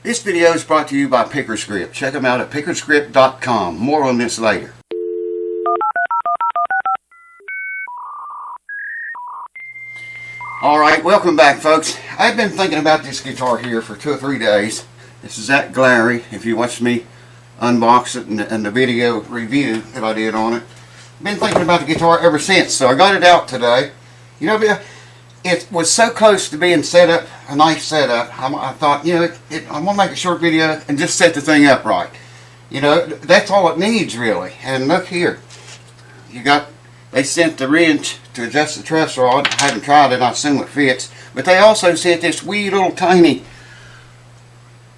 This video is brought to you by PickerScript. Check them out at pickerscript.com. More on this later. Alright, welcome back folks. I've been thinking about this guitar here for 2 or 3 days. This is that glarry, if you watched me unbox it and the video review that I did on it. I've been thinking about the guitar ever since, so I got it out today. You know, it was so close to being set up, a nice setup. I thought, you know, I'm going to make a short video and just set the thing up right. You know, that's all it needs really. And look here. They sent the wrench to adjust the truss rod. I haven't tried it, I assume it fits. But they also sent this wee little tiny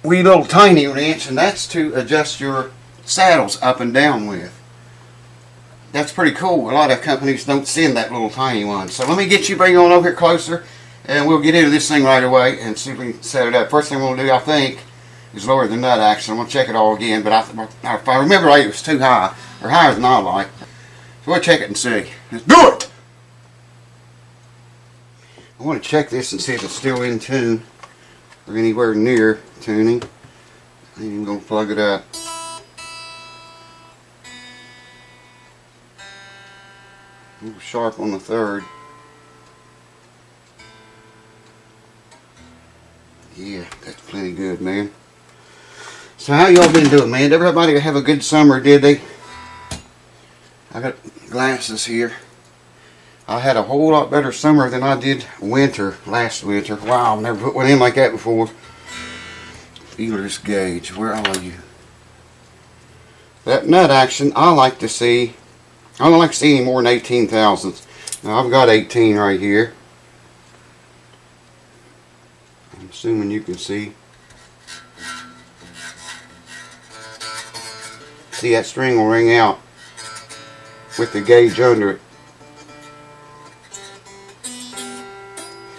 wrench, and that's to adjust your saddles up and down with. That's pretty cool. A lot of companies don't send that little tiny one. So let me bring on over here closer, and we'll get into this thing right away and see if we can set it up. First thing we'll do, I think, is lower the nut action. I'm going to check it all again, but if I remember right, it was too high, or higher than I like. So we'll check it and see. Let's do it! I want to check this and see if it's still in tune, or anywhere near tuning. I'm even going to plug it up. A little sharp on the third. Yeah, that's plenty good, man. So how y'all been doing, man? Did everybody have a good summer, did they? I got glasses here. I had a whole lot better summer than I did last winter. Wow, I've never put one in like that before. Feeler's gauge, where are you? That nut action, I don't like to see any more than 18 thousandths. Now I've got 18 right here. I'm assuming you can see. See, that string will ring out with the gauge under it.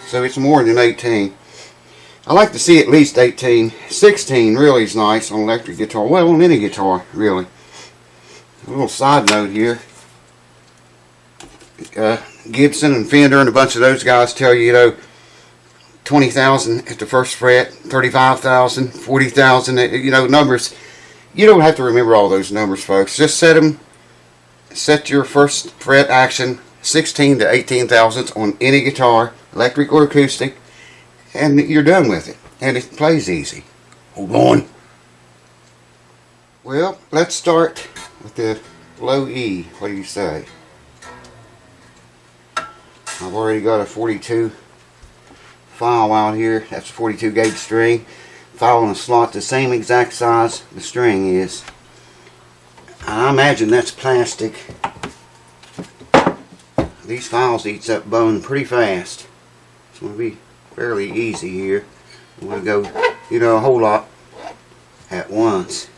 So it's more than 18. I like to see at least 18. 16 really is nice on electric guitar. Well, on any guitar, really. A little side note here. Gibson and Fender and a bunch of those guys tell you, you know, 20,000 at the first fret, 35,000, 40,000, you know, numbers. You don't have to remember all those numbers, folks. Just set your first fret action 16 to 18 thousandths on any guitar, electric or acoustic, and you're done with it. And it plays easy. Hold on. Well, let's start with the low E. What do you say? I've already got a 42 file out here. That's a 42 gauge string. File in a slot the same exact size the string is. I imagine that's plastic. These files eats up bone pretty fast. It's going to be fairly easy here. I'm going to go, you know, a whole lot at once.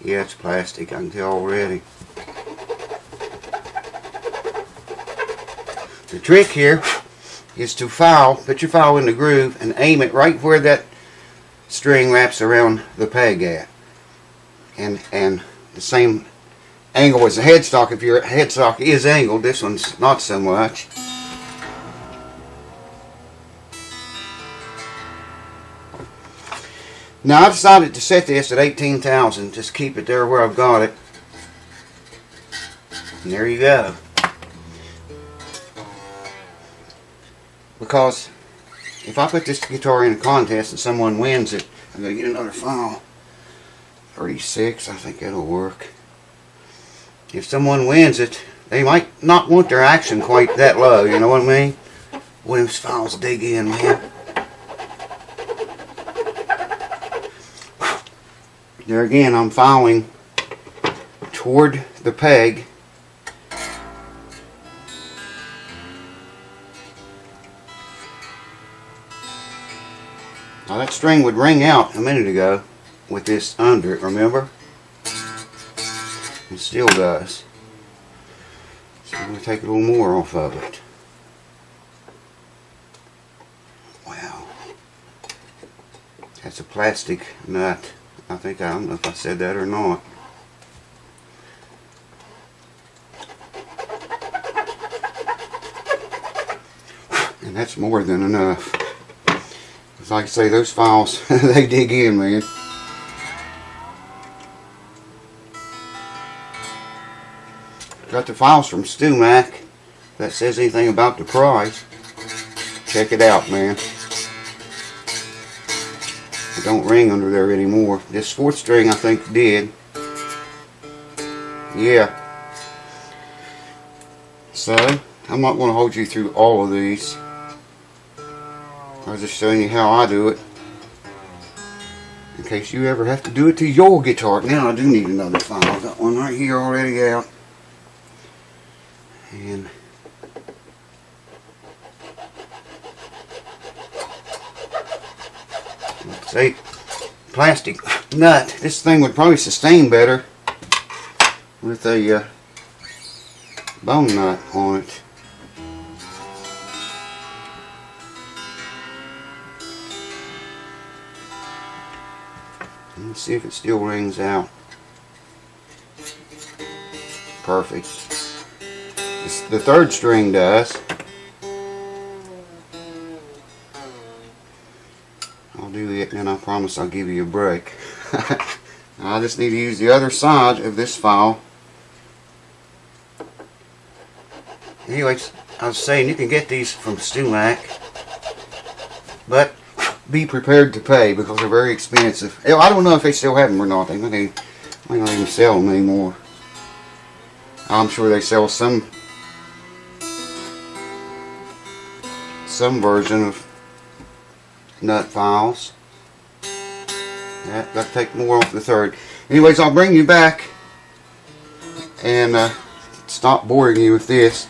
Yeah, it's plastic, I can tell already. The trick here is to put your file in the groove and aim it right where that string wraps around the peg at. And the same angle as the headstock. If your headstock is angled, this one's not so much. Now I've decided to set this at 18,000. Just keep it there where I've got it. And there you go. Because if I put this guitar in a contest and someone wins it, I'm going to get another file. 36, I think that'll work. If someone wins it, they might not want their action quite that low, you know what I mean? When those files dig in, man. There again, I'm filing toward the peg. Now that string would ring out a minute ago with this under it, remember? It still does. So I'm going to take a little more off of it. Wow. That's a plastic nut. I don't know if I said that or not. And that's more than enough. like I say, those files, they dig in, man. Got the files from StewMac. If that says anything about the price, check it out, man. It don't ring under there anymore. This 4th string, I think, did. Yeah. So, I'm not going to hold you through all of these. I was just showing you how I do it, in case you ever have to do it to your guitar. Now I do need another file. I've got one right here already out. And let's see, plastic nut. This thing would probably sustain better with a bone nut on it. Let's see if it still rings out. Perfect. The 3rd string does. I'll do it and then I promise I'll give you a break. I just need to use the other side of this file. Anyways, I was saying you can get these from StewMac, but be prepared to pay because they're very expensive. I don't know if they still have them or not. They might not even sell them anymore. I'm sure they sell some version of nut files. Yeah, got to take more off the 3rd. Anyways, I'll bring you back and stop boring you with this.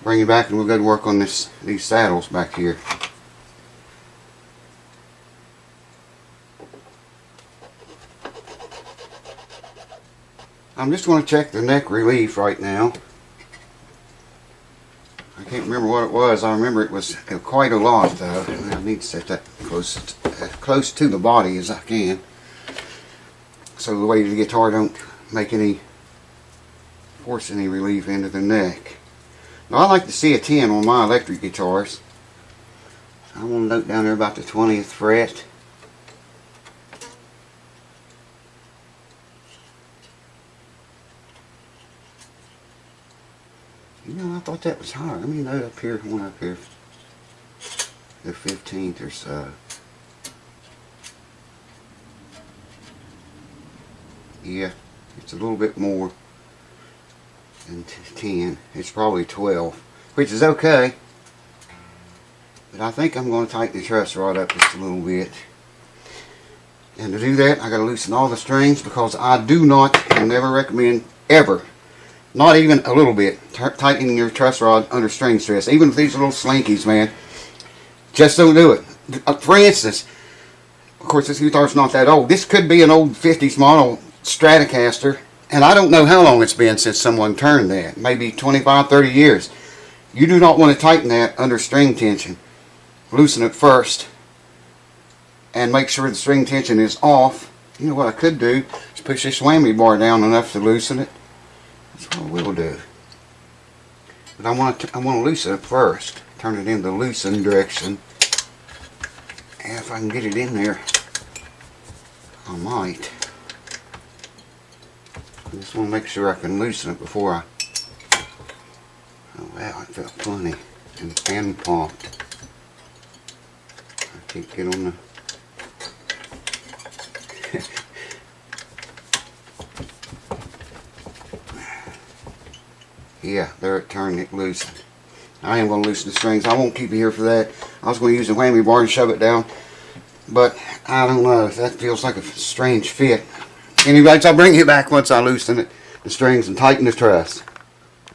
Bring you back and we'll go to work on these saddles back here. I'm just going to check the neck relief right now. I can't remember what it was. I remember it was quite a lot though. I need to set that close to the body as I can, so the weight of the guitar don't force any relief into the neck. Now I like to see a 10 on my electric guitars. I'm going to note down there about the 20th fret. You know, I thought that was higher. Let me note up here, one up here, the 15th or so. Yeah, it's a little bit more than 10. It's probably 12, which is okay. But I think I'm going to tighten the truss rod up just a little bit. And to do that, I got to loosen all the strings, because I do not and never recommend ever, not even a little bit, tightening your truss rod under string stress. Even with these little slinkies, man, just don't do it. For instance, of course this guitar's not that old. This could be an old 50s model Stratocaster, and I don't know how long it's been since someone turned that. Maybe 25, 30 years. You do not want to tighten that under string tension. Loosen it first and make sure the string tension is off. You know what I could do is push this whammy bar down enough to loosen it. That's what I will do. But I want to loosen it first. Turn it in the loosen direction. And if I can get it in there, I might. I just want to make sure I can loosen it before I... Oh wow, it felt plenty and popped. I can't get on the... Yeah, there it turned, it loosened. I am going to loosen the strings. I won't keep you here for that. I was going to use the whammy bar and shove it down, but I don't know if that feels like a strange fit. Anyways, I'll bring you back once I loosen it, the strings, and tighten the truss.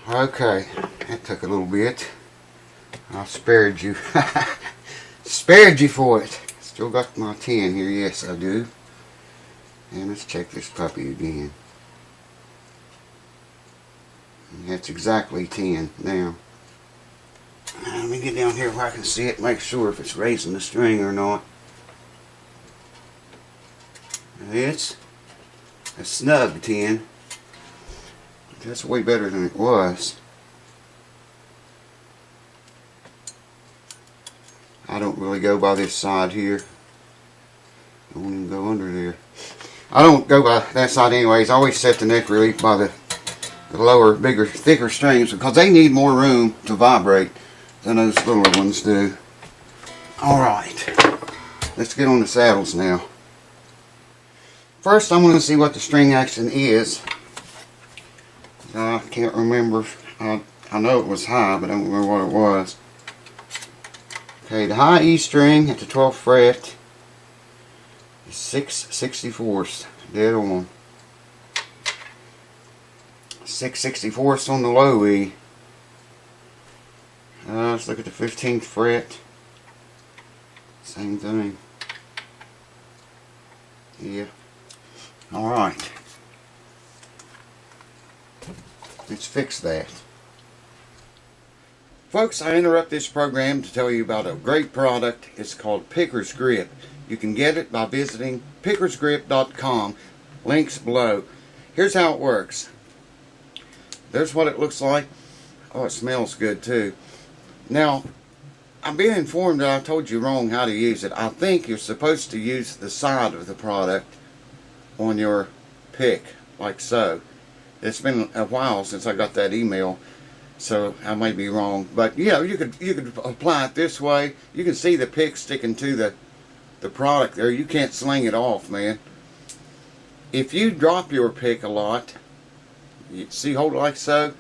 Okay, that took a little bit. I spared you. Spared you for it. Still got my 10 here. Yes, I do. And let's check this puppy again. That's exactly 10 now. Let me get down here where I can see it, make sure if it's raising the string or not. It's a snug 10. That's way better than it was. I don't really go by this side here. there. I don't go by that side anyways. I always set the neck relief by the lower, bigger, thicker strings because they need more room to vibrate than those littler ones do. Alright, let's get on the saddles now. First, I'm going to see what the string action is. I can't remember. I know it was high, but I don't remember what it was. Okay, the high E string at the 12th fret is 6/64, dead on. 6/64 on the low E. Let's look at the 15th fret. Same thing. Yeah. Alright. Let's fix that. Folks, I interrupt this program to tell you about a great product. It's called Picker's Grip. You can get it by visiting pickersgrip.com. Links below. Here's how it works. There's what it looks like. Oh, it smells good too. Now, I'm being informed that I told you wrong how to use it. I think you're supposed to use the side of the product on your pick, like so. It's been a while since I got that email, so I may be wrong. But you know, you could apply it this way. You can see the pick sticking to the product there. You can't sling it off, man. If you drop your pick a lot, you see, hold it like so,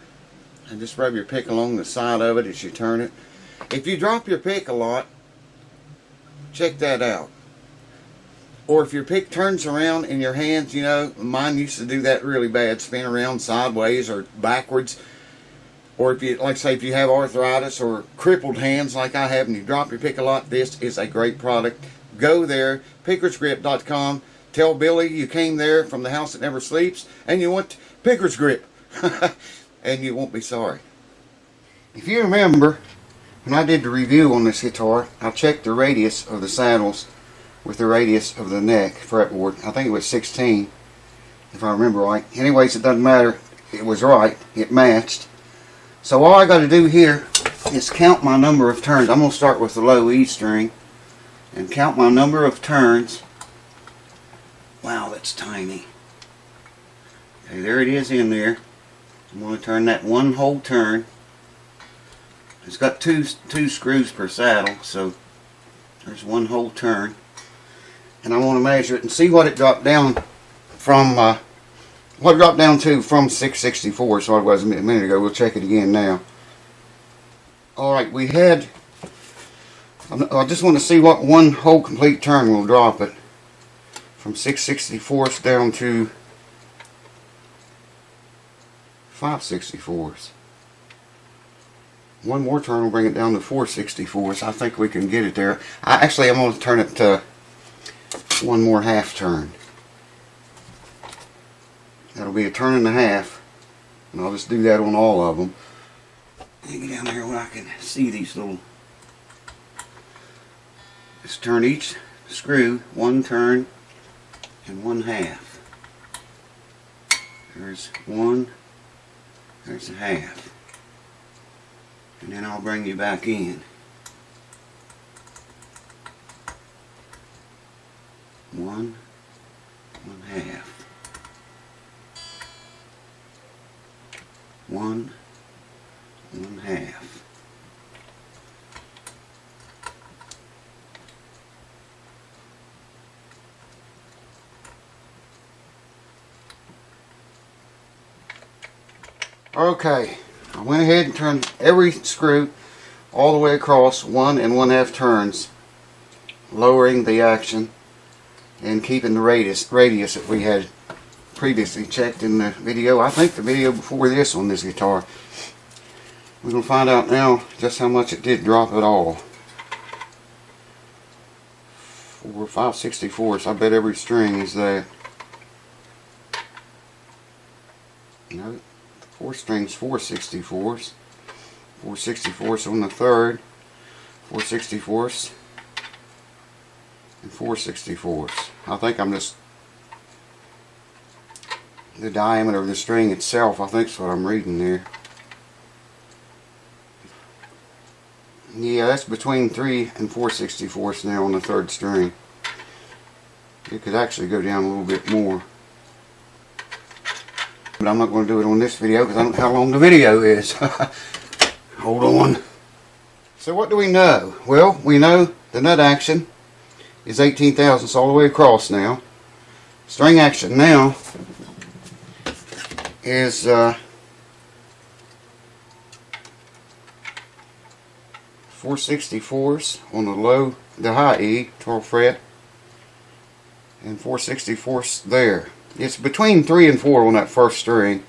and just rub your pick along the side of it as you turn it. If you drop your pick a lot, check that out. Or if your pick turns around in your hands, you know, mine used to do that really bad, spin around sideways or backwards. Or if you, like say, if you have arthritis or crippled hands like I have and you drop your pick a lot, this is a great product. Go there, pickersgrip.com. Tell Billy you came there from the house that never sleeps and you want Picker's Grip. And you won't be sorry. If you remember, when I did the review on this guitar, I checked the radius of the saddles with the radius of the neck fretboard. I think it was 16, if I remember right. Anyways, it doesn't matter. It was right. It matched. So all I got to do here is count my number of turns. I'm going to start with the low E string and count my number of turns. Wow, that's tiny. Okay, there it is in there. I'm going to turn that one whole turn. It's got two screws per saddle, so there's one whole turn. And I want to measure it and see what it dropped down from, what it dropped down to from 6/64, so it was a minute ago. We'll check it again now. Alright, we had, I just want to see what one whole complete turn will drop it. From 6/64 down to 5/64. One more turn will bring it down to 4/64. I think we can get it there. I'm going to turn it to one more half turn. That'll be a turn and a half, and I'll just do that on all of them. Let me get down there where I can see these little. Just turn each screw one turn and one half. There's one. There's a half. And then I'll bring you back in. One half. One half. Okay, I went ahead and turned every screw all the way across 1 1/2 turns, lowering the action and keeping the radius that we had previously checked in the video. I think the video before this on this guitar. We're going to find out now just how much it did drop at all. 5/64, so I bet every string is that. No, 4 strings 4/64. 4/64 on the third, 4/64 and 4/64. I think I'm just, the diameter of the string itself, I think is what I'm reading there. Yeah, that's between 3 and 4/64 now on the third string. It could actually go down a little bit more. But I'm not going to do it on this video because I don't know how long the video is. Hold on. So what do we know? Well, we know the nut action is 18 thousandths all the way across now. String action now is 4/64 on the high E, 12th fret, and 4/64 there. It's between 3 and 4 on that first string.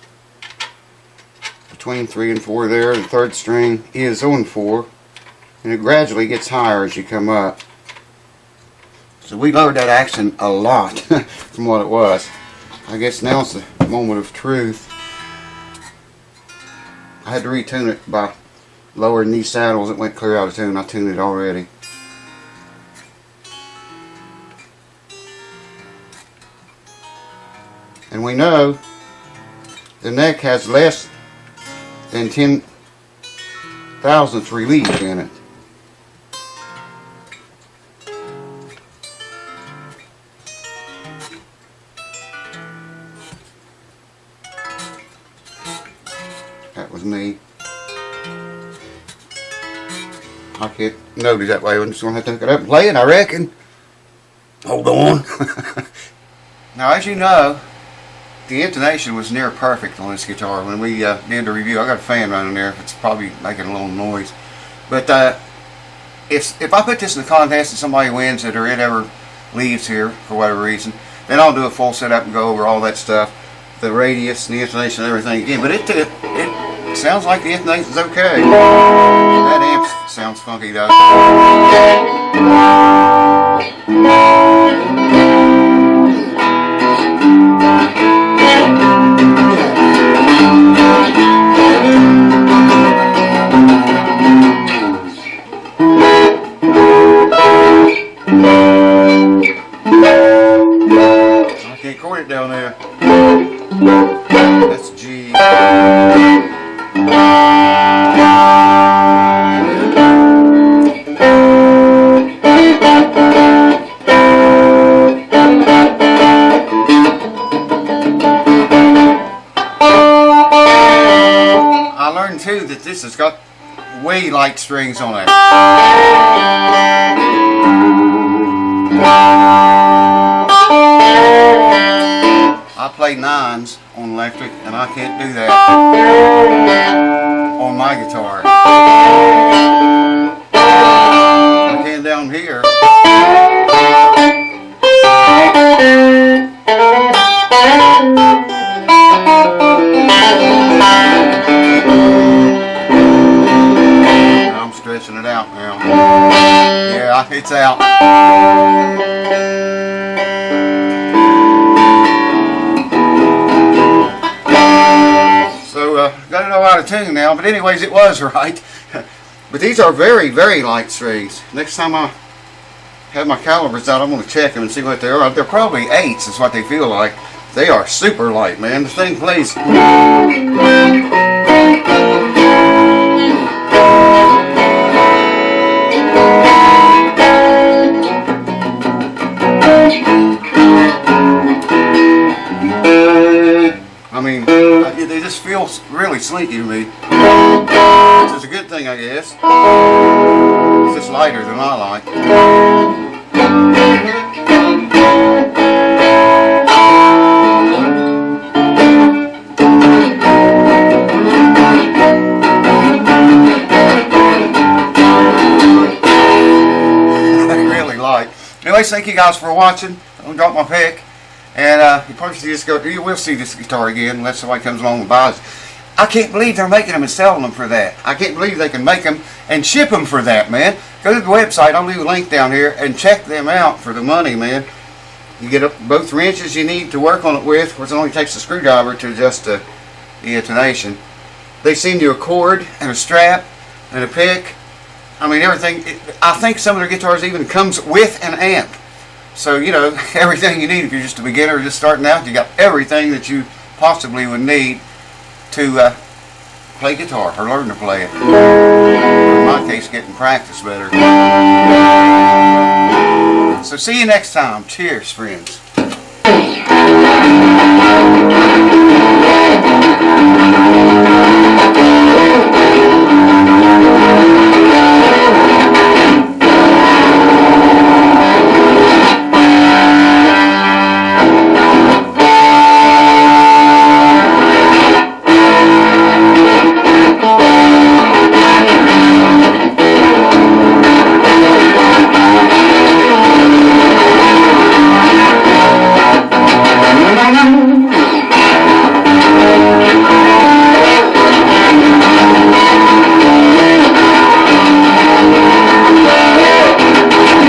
Between 3 and 4 there. The third string is on 4, and it gradually gets higher as you come up. So we lowered that action a lot from what it was. I guess now's the moment of truth. I had to retune it by lowering these saddles. It went clear out of tune. I tuned it already. And we know the neck has less than 10 thousandths relief in it. That was me. I can't note it that way. I'm just going to have to hook it up and play it, I reckon. Hold on. Now, as you know, the intonation was near perfect on this guitar when we did the review. I got a fan running there. It's probably making a little noise. But if I put this in the contest and somebody wins it or it ever leaves here for whatever reason, then I'll do a full setup and go over all that stuff, the radius and the intonation and everything again. But it sounds like the intonation's okay. That amp sounds funky though. I can't chord it down there. That's G. I learned too that this has got way light strings on it. I play 9s on electric and I can't do that on my guitar. I can down here. I'm stretching it out now. Yeah, it's out. Got it all out of tune now, but anyways, it was right. But these are very, very light strings. Next time I have my calibers out, I'm going to check them and see what they are. They're probably 8s is what they feel like. They are super light, man. The thing plays. I mean, they just feel really slinky to me, which is a good thing, I guess. It's just lighter than I like. Really light. Anyways, thank you guys for watching. Don't drop my pick. And you will see this guitar again unless somebody comes along and buys it. I can't believe they're making them and selling them for that. I can't believe they can make them and ship them for that, man. Go to the website, I'll leave a link down here, and check them out for the money, man. You get both wrenches you need to work on it with, which only takes a screwdriver to adjust the intonation. They send you a cord and a strap and a pick. I mean, everything. I think some of their guitars even comes with an amp. So, you know, everything you need if you're just a beginner just starting out, you got everything that you possibly would need to play guitar or learn to play it. In my case, getting practice better. So see you next time. Cheers, friends.